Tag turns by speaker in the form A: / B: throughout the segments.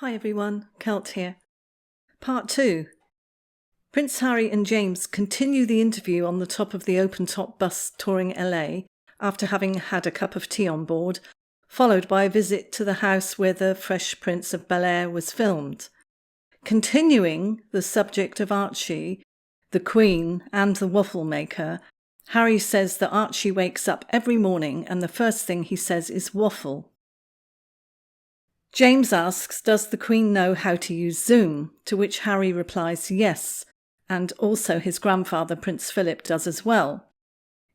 A: Hi everyone, Kelt here. Part 2. Prince Harry and James continue the interview on the top of the open-top bus touring LA after having had a cup of tea on board, followed by a visit to the house where the Fresh Prince of Bel-Air was filmed. Continuing the subject of Archie, the Queen and the waffle maker, Harry says that Archie wakes up every morning and the first thing he says is waffle. James asks, does the Queen know how to use Zoom? To which Harry replies yes, and also his grandfather Prince Philip does as well.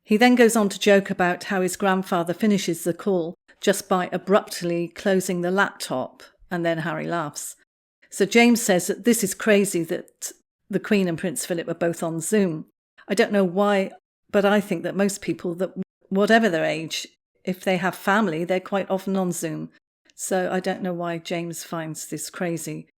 A: He then goes on to joke about how his grandfather finishes the call just by abruptly closing the laptop, and then Harry laughs. So James says that this is crazy that the Queen and Prince Philip are both on Zoom. I don't know why, but I think that most people, that whatever their age, if they have family, they're quite often on Zoom. So I don't know why James finds this crazy.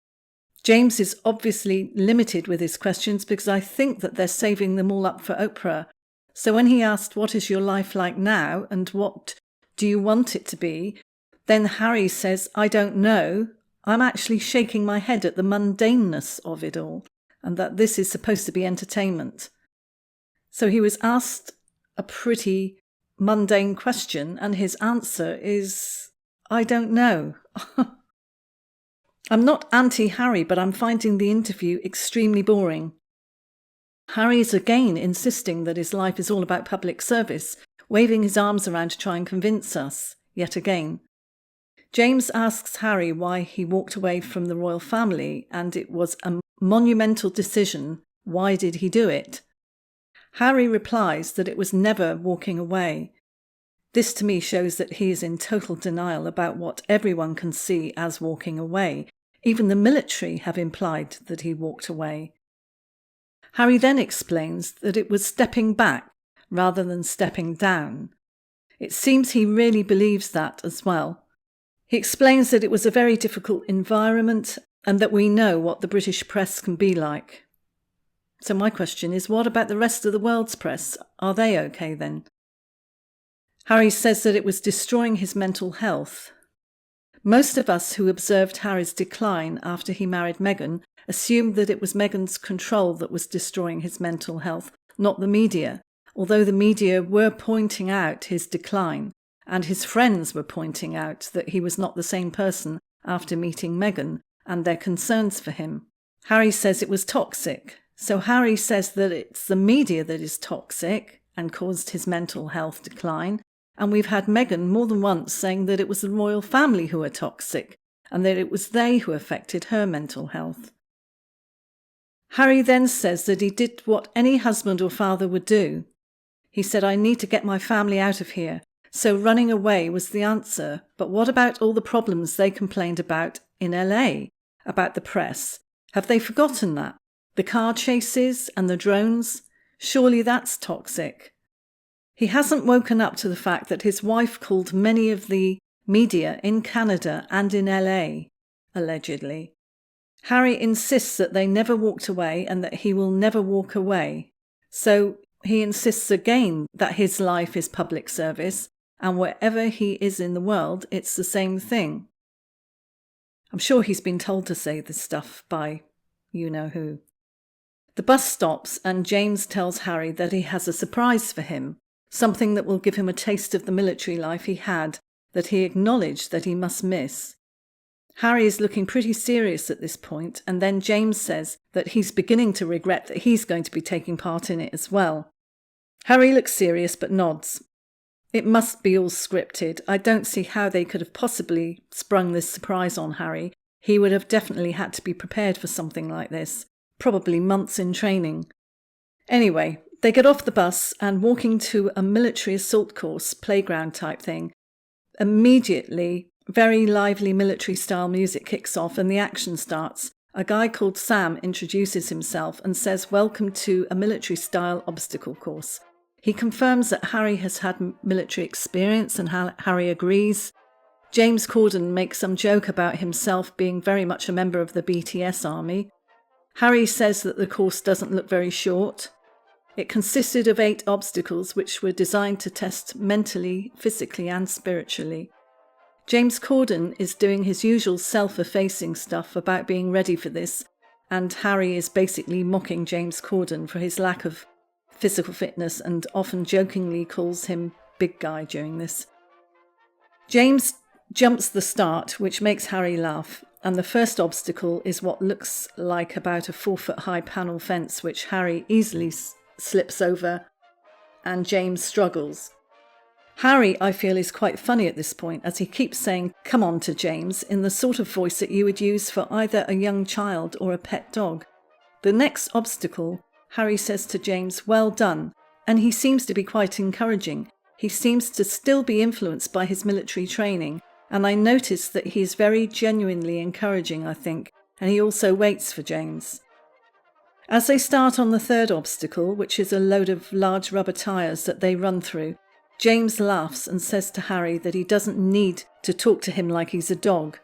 A: James is obviously limited with his questions because I think that they're saving them all up for Oprah. So when he asked, what is your life like now and what do you want it to be? Then Harry says, I don't know. I'm actually shaking my head at the mundaneness of it all and that this is supposed to be entertainment. So he was asked a pretty mundane question and his answer is, I don't know. I'm not anti-Harry, but I'm finding the interview extremely boring. Harry is again insisting that his life is all about public service, waving his arms around to try and convince us, yet again. James asks Harry why he walked away from the royal family, and it was a monumental decision. Why did he do it? Harry replies that it was never walking away. This to me shows that he is in total denial about what everyone can see as walking away. Even the military have implied that he walked away. Harry then explains that it was stepping back rather than stepping down. It seems he really believes that as well. He explains that it was a very difficult environment and that we know what the British press can be like. So my question is, what about the rest of the world's press? Are they okay then? Harry says that it was destroying his mental health. Most of us who observed Harry's decline after he married Meghan assumed that it was Meghan's control that was destroying his mental health, not the media, although the media were pointing out his decline, and his friends were pointing out that he was not the same person after meeting Meghan and their concerns for him. Harry says it was toxic. So Harry says that it's the media that is toxic and caused his mental health decline. And we've had Meghan more than once saying that it was the royal family who are toxic and that it was they who affected her mental health. Harry then says that he did what any husband or father would do. He said, I need to get my family out of here. So running away was the answer. But what about all the problems they complained about in LA, about the press? Have they forgotten that? The car chases and the drones? Surely that's toxic. He hasn't woken up to the fact that his wife called many of the media in Canada and in LA, allegedly. Harry insists that they never walked away and that he will never walk away. So he insists again that his life is public service and wherever he is in the world, it's the same thing. I'm sure he's been told to say this stuff by you-know-who. The bus stops and James tells Harry that he has a surprise for him. Something that will give him a taste of the military life he had, that he acknowledged that he must miss. Harry is looking pretty serious at this point, and then James says that he's beginning to regret that he's going to be taking part in it as well. Harry looks serious but nods. It must be all scripted. I don't see how they could have possibly sprung this surprise on Harry. He would have definitely had to be prepared for something like this, probably months in training. Anyway, they get off the bus and walking to a military assault course, playground type thing. Immediately, very lively military-style music kicks off and the action starts. A guy called Sam introduces himself and says, welcome to a military-style obstacle course. He confirms that Harry has had military experience and Harry agrees. James Corden makes some joke about himself being very much a member of the BTS army. Harry says that the course doesn't look very short. It consisted of 8 obstacles which were designed to test mentally, physically and spiritually. James Corden is doing his usual self-effacing stuff about being ready for this, and Harry is basically mocking James Corden for his lack of physical fitness and often jokingly calls him big guy during this. James jumps the start, which makes Harry laugh, and the first obstacle is what looks like about a 4-foot-high panel fence, which Harry easily slips over, and James struggles. Harry, I feel, is quite funny at this point, as he keeps saying "come on" to James in the sort of voice that you would use for either a young child or a pet dog. The next obstacle, Harry says to James, "well done," and he seems to be quite encouraging. He seems to still be influenced by his military training, and I notice that he is very genuinely encouraging, I think, and he also waits for James. As they start on the third obstacle, which is a load of large rubber tyres that they run through, James laughs and says to Harry that he doesn't need to talk to him like he's a dog.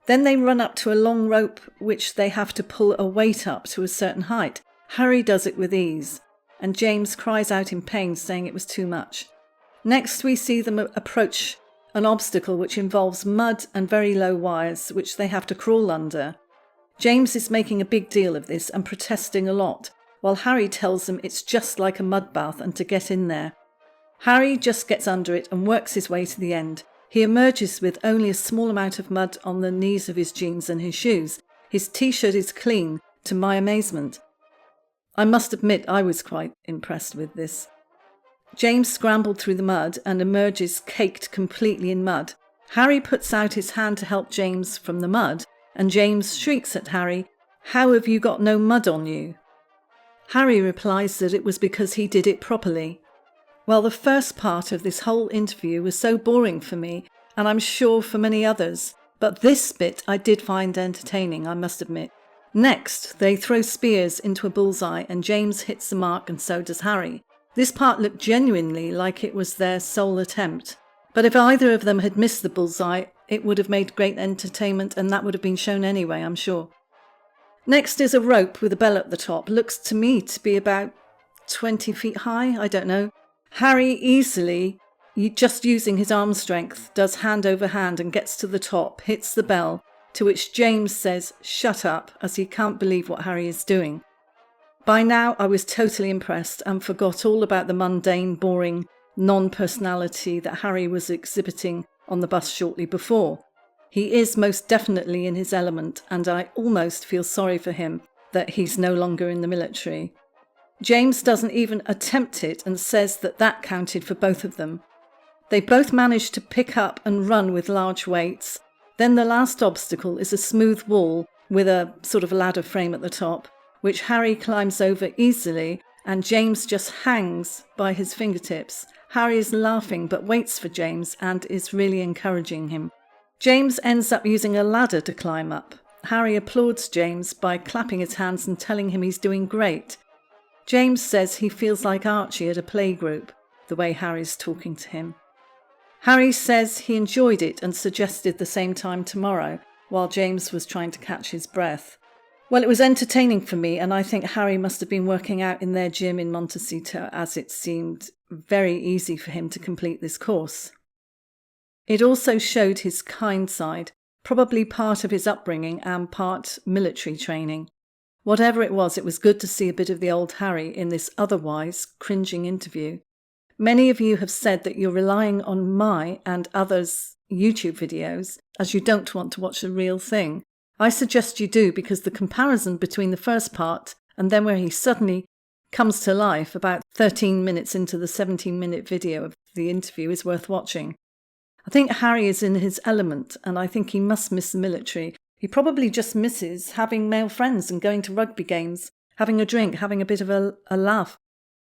A: Then they run up to a long rope which they have to pull a weight up to a certain height. Harry does it with ease, and James cries out in pain, saying it was too much. Next we see them approach an obstacle which involves mud and very low wires which they have to crawl under. James is making a big deal of this and protesting a lot, while Harry tells them it's just like a mud bath and to get in there. Harry just gets under it and works his way to the end. He emerges with only a small amount of mud on the knees of his jeans and his shoes. His t-shirt is clean, to my amazement. I must admit I was quite impressed with this. James scrambled through the mud and emerges caked completely in mud. Harry puts out his hand to help James from the mud, and James shrieks at Harry, "How have you got no mud on you?" Harry replies that it was because he did it properly. Well, the first part of this whole interview was so boring for me, and I'm sure for many others, but this bit I did find entertaining, I must admit. Next, they throw spears into a bullseye and James hits the mark and so does Harry. This part looked genuinely like it was their sole attempt, but if either of them had missed the bullseye, it would have made great entertainment and that would have been shown anyway, I'm sure. Next is a rope with a bell at the top. Looks to me to be about 20 feet high, I don't know. Harry easily, just using his arm strength, does hand over hand and gets to the top, hits the bell, to which James says, "Shut up," as he can't believe what Harry is doing. By now I was totally impressed and forgot all about the mundane, boring non-personality that Harry was exhibiting on the bus shortly before. He is most definitely in his element, and I almost feel sorry for him that he's no longer in the military. James doesn't even attempt it and says that that counted for both of them. They both manage to pick up and run with large weights. Then the last obstacle is a smooth wall with a sort of ladder frame at the top, which Harry climbs over easily, and James just hangs by his fingertips. Harry is laughing but waits for James and is really encouraging him. James ends up using a ladder to climb up. Harry applauds James by clapping his hands and telling him he's doing great. James says he feels like Archie at a playgroup, the way Harry's talking to him. Harry says he enjoyed it and suggested the same time tomorrow, while James was trying to catch his breath. Well, it was entertaining for me, and I think Harry must have been working out in their gym in Montecito, as it seemed very easy for him to complete this course. It also showed his kind side, probably part of his upbringing and part military training. Whatever it was good to see a bit of the old Harry in this otherwise cringing interview. Many of you have said that you're relying on my and others' YouTube videos as you don't want to watch the real thing. I suggest you do, because the comparison between the first part and then where he suddenly comes to life about 13 minutes into the 17-minute video of the interview is worth watching. I think Harry is in his element, and I think he must miss the military. He probably just misses having male friends and going to rugby games, having a drink, having a bit of a laugh.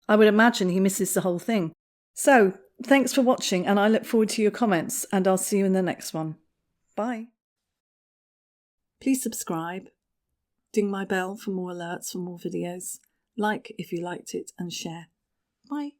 A: I would imagine he misses the whole thing. So, thanks for watching, and I look forward to your comments, and I'll see you in the next one. Bye. Please subscribe, ding my bell for more alerts for more videos, like if you liked it, and share. Bye.